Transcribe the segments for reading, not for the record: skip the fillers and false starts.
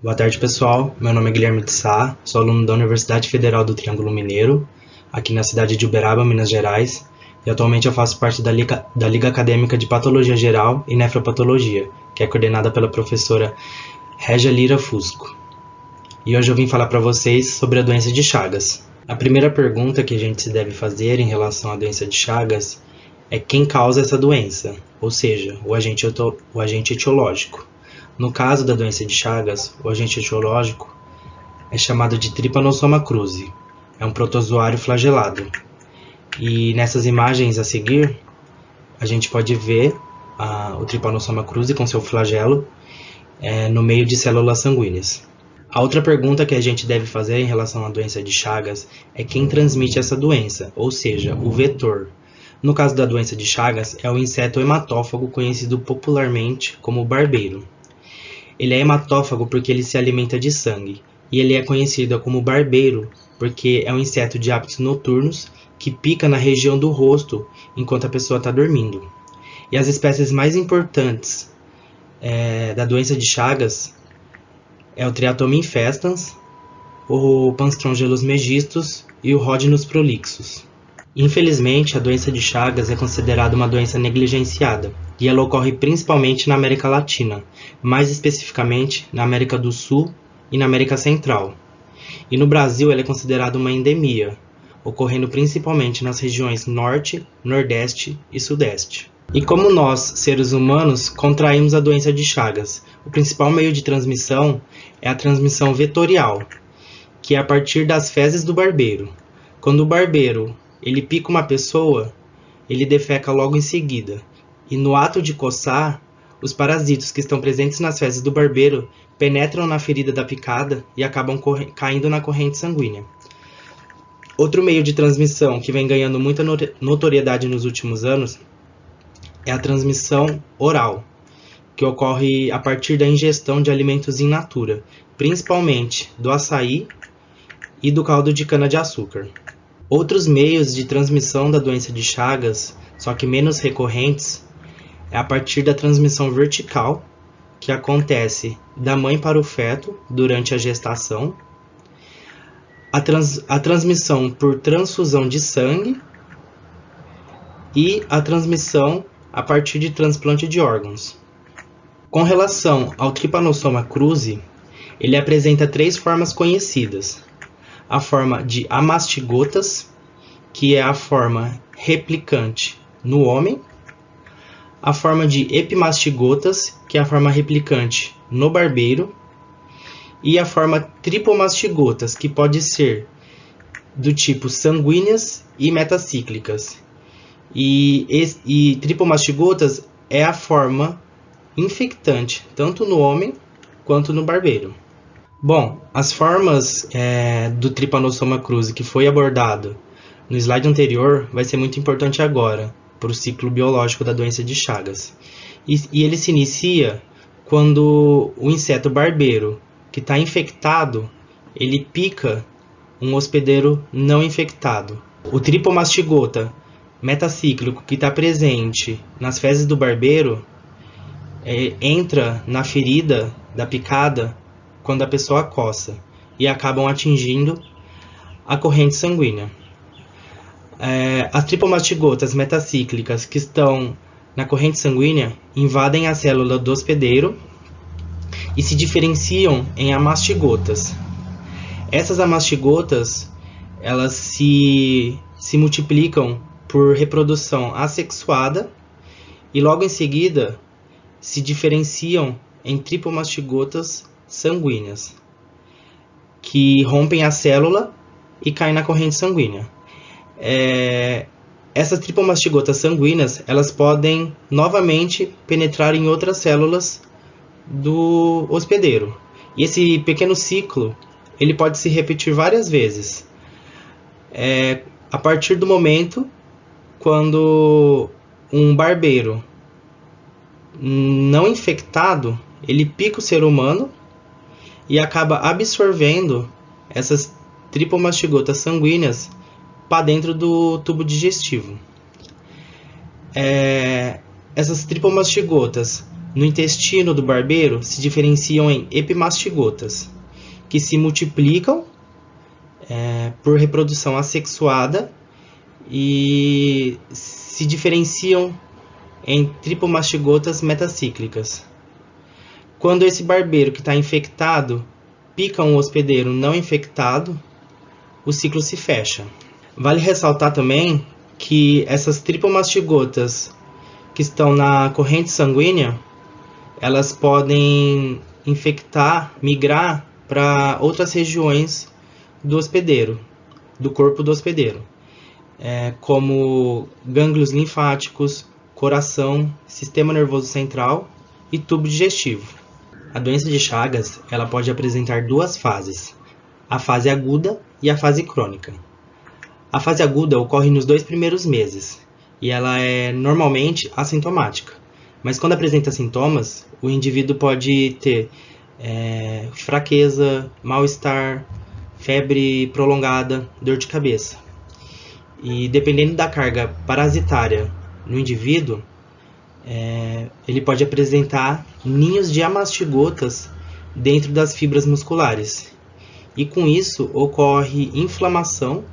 Boa tarde, pessoal. Meu nome é Guilherme de Sá, sou aluno da Universidade Federal do Triângulo Mineiro, aqui na cidade de Uberaba, Minas Gerais, e atualmente eu faço parte da Liga Acadêmica de Patologia Geral e Nefropatologia, que é coordenada pela professora Régia Lira Fusco. E hoje eu vim falar para vocês sobre a doença de Chagas. A primeira pergunta que a gente se deve fazer em relação à doença de Chagas é quem causa essa doença, ou seja, o agente etiológico. No caso da doença de Chagas, o agente etiológico é chamado de Trypanosoma cruzi. É um protozoário flagelado. E nessas imagens a seguir, a gente pode ver o Trypanosoma cruzi com seu flagelo no meio de células sanguíneas. A outra pergunta que a gente deve fazer em relação à doença de Chagas é quem transmite essa doença, ou seja, o vetor. No caso da doença de Chagas, é o inseto hematófago conhecido popularmente como barbeiro. Ele é hematófago porque ele se alimenta de sangue, e ele é conhecido como barbeiro porque é um inseto de hábitos noturnos que pica na região do rosto enquanto a pessoa está dormindo. E as espécies mais importantes da doença de Chagas é o Triatoma infestans, o Panstrongelus megistus e o Rhodinus prolixus. Infelizmente, a doença de Chagas é considerada uma doença negligenciada, e ela ocorre principalmente na América Latina, mais especificamente na América do Sul e na América Central. E no Brasil ela é considerada uma endemia, ocorrendo principalmente nas regiões Norte, Nordeste e Sudeste. E como nós, seres humanos, contraímos a doença de Chagas? O principal meio de transmissão é a transmissão vetorial, que é a partir das fezes do barbeiro. Quando o barbeiro ele pica uma pessoa, ele defeca logo em seguida. E no ato de coçar, os parasitos que estão presentes nas fezes do barbeiro penetram na ferida da picada e acabam caindo na corrente sanguínea. Outro meio de transmissão que vem ganhando muita notoriedade nos últimos anos é a transmissão oral, que ocorre a partir da ingestão de alimentos in natura, principalmente do açaí e do caldo de cana-de-açúcar. Outros meios de transmissão da doença de Chagas, só que menos recorrentes, é a partir da transmissão vertical, que acontece da mãe para o feto durante a gestação, a transmissão por transfusão de sangue e a transmissão a partir de transplante de órgãos. Com relação ao Trypanosoma cruzi, ele apresenta 3 formas conhecidas. A forma de amastigotas, que é a forma replicante no homem, a forma de epimastigotas, que é a forma replicante no barbeiro, e a forma tripomastigotas, que pode ser do tipo sanguíneas e metacíclicas. E tripomastigotas é a forma infectante, tanto no homem quanto no barbeiro. Bom, as formas do Trypanosoma cruzi que foi abordado no slide anterior vai ser muito importante agora para o ciclo biológico da doença de Chagas. E ele se inicia quando o inseto barbeiro que está infectado, ele pica um hospedeiro não infectado. O tripomastigota metacíclico que está presente nas fezes do barbeiro entra na ferida da picada quando a pessoa coça e acabam atingindo a corrente sanguínea. As tripomastigotas metacíclicas que estão na corrente sanguínea invadem a célula do hospedeiro e se diferenciam em amastigotas. Essas amastigotas elas se multiplicam por reprodução assexuada e logo em seguida se diferenciam em tripomastigotas sanguíneas, que rompem a célula e caem na corrente sanguínea. Essas tripomastigotas sanguíneas elas podem novamente penetrar em outras células do hospedeiro. E esse pequeno ciclo ele pode se repetir várias vezes. A partir do momento quando um barbeiro não infectado ele pica o ser humano e acaba absorvendo essas tripomastigotas sanguíneas para dentro do tubo digestivo. Essas tripomastigotas No intestino do barbeiro se diferenciam em epimastigotas, que se multiplicam por reprodução assexuada e se diferenciam em tripomastigotas metacíclicas. Quando esse barbeiro que está infectado pica um hospedeiro não infectado, o ciclo se fecha. Vale ressaltar também que essas tripomastigotas que estão na corrente sanguínea, elas podem infectar, migrar para outras regiões do hospedeiro, do corpo do hospedeiro, como gânglios linfáticos, coração, sistema nervoso central e tubo digestivo. A doença de Chagas, ela pode apresentar duas fases, a fase aguda e a fase crônica. A fase aguda ocorre nos 2 primeiros meses e ela é normalmente assintomática, mas quando apresenta sintomas, o indivíduo pode ter fraqueza, mal-estar, febre prolongada, dor de cabeça. E dependendo da carga parasitária no indivíduo, ele pode apresentar ninhos de amastigotas dentro das fibras musculares. E com isso ocorre inflamação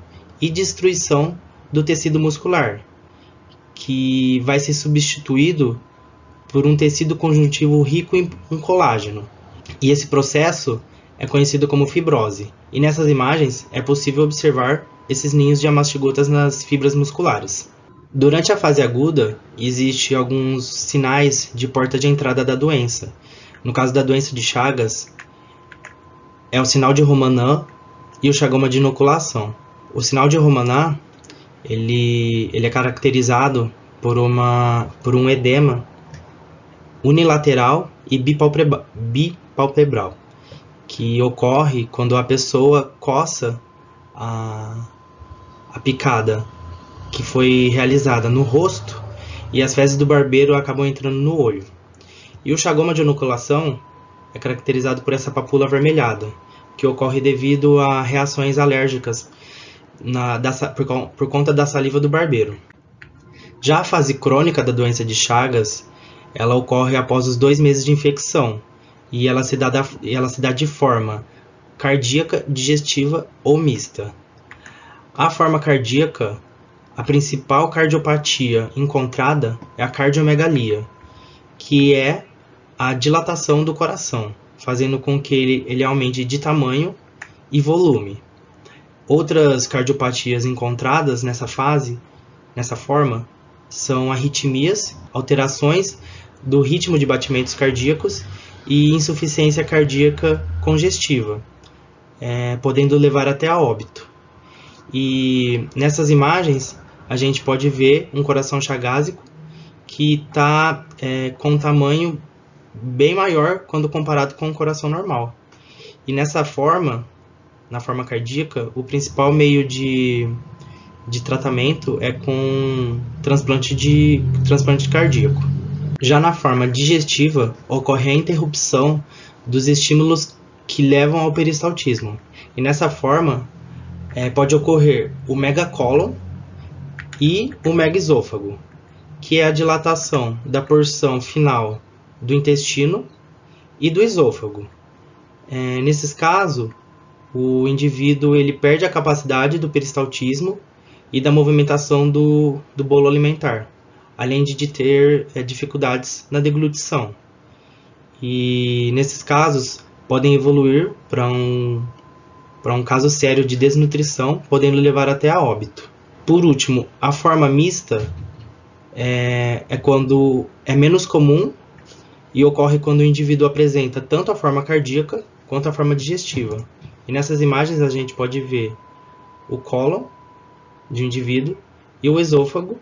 e destruição do tecido muscular, que vai ser substituído por um tecido conjuntivo rico em colágeno. E esse processo é conhecido como fibrose. E nessas imagens é possível observar esses ninhos de amastigotas nas fibras musculares. Durante a fase aguda, existem alguns sinais de porta de entrada da doença. No caso da doença de Chagas, é o sinal de Romanin e o chagoma de inoculação. O sinal de Romanin ele é caracterizado por um edema unilateral e bipalpebral, que ocorre quando a pessoa coça a picada que foi realizada no rosto e as fezes do barbeiro acabam entrando no olho. E o chagoma de inoculação é caracterizado por essa papula avermelhada, que ocorre devido a reações alérgicas por conta da saliva do barbeiro. Já a fase crônica da doença de Chagas, ela ocorre após os 2 meses de infecção e ela se dá de forma cardíaca, digestiva ou mista. A forma cardíaca, a principal cardiopatia encontrada é a cardiomegalia, que é a dilatação do coração, fazendo com que ele aumente de tamanho e volume. Outras cardiopatias encontradas nessa forma, são arritmias, alterações do ritmo de batimentos cardíacos e insuficiência cardíaca congestiva, podendo levar até a óbito. E nessas imagens a gente pode ver um coração chagásico que está com um tamanho bem maior quando comparado com um coração normal. E nessa forma, na forma cardíaca, o principal meio de tratamento é com transplante cardíaco. Já na forma digestiva, ocorre a interrupção dos estímulos que levam ao peristaltismo. E nessa forma, pode ocorrer o megacólon e o megaesôfago, que é a dilatação da porção final do intestino e do esôfago. Nesses casos, o indivíduo ele perde a capacidade do peristaltismo e da movimentação do bolo alimentar, além de ter dificuldades na deglutição. E nesses casos, podem evoluir para um caso sério de desnutrição, podendo levar até a óbito. Por último, a forma mista é quando é menos comum e ocorre quando o indivíduo apresenta tanto a forma cardíaca quanto a forma digestiva. E nessas imagens a gente pode ver o cólon de um indivíduo e o esôfago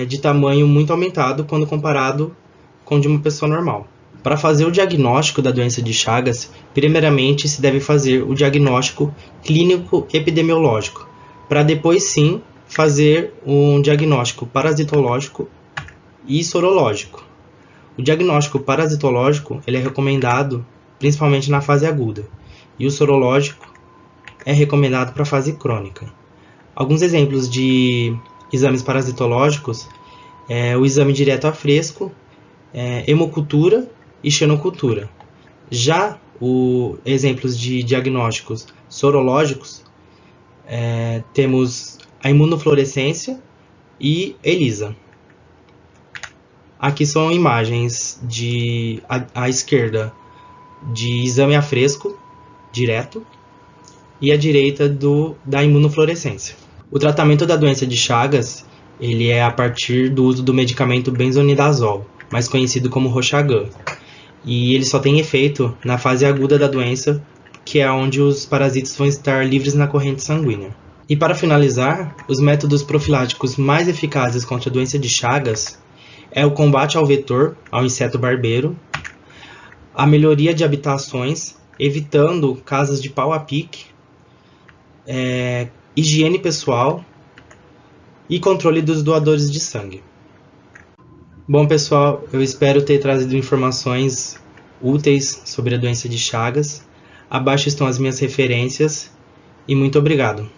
de tamanho muito aumentado quando comparado com o de uma pessoa normal. Para fazer o diagnóstico da doença de Chagas, primeiramente se deve fazer o diagnóstico clínico epidemiológico, para depois sim fazer um diagnóstico parasitológico e sorológico. O diagnóstico parasitológico ele é recomendado principalmente na fase aguda, e o sorológico é recomendado para a fase crônica. Alguns exemplos de exames parasitológicos é o exame direto a fresco, hemocultura e xenocultura. Já exemplos de diagnósticos sorológicos, temos a imunofluorescência e ELISA. Aqui são imagens à esquerda de exame a fresco, direto, e à direita da imunofluorescência. O tratamento da doença de Chagas ele é a partir do uso do medicamento benzonidazol, mais conhecido como Roxagan. E ele só tem efeito na fase aguda da doença, que é onde os parasitas vão estar livres na corrente sanguínea. E para finalizar, os métodos profiláticos mais eficazes contra a doença de Chagas é o combate ao vetor, ao inseto barbeiro, a melhoria de habitações, evitando casas de pau a pique, higiene pessoal e controle dos doadores de sangue. Bom, pessoal, eu espero ter trazido informações úteis sobre a doença de Chagas. Abaixo estão as minhas referências e muito obrigado.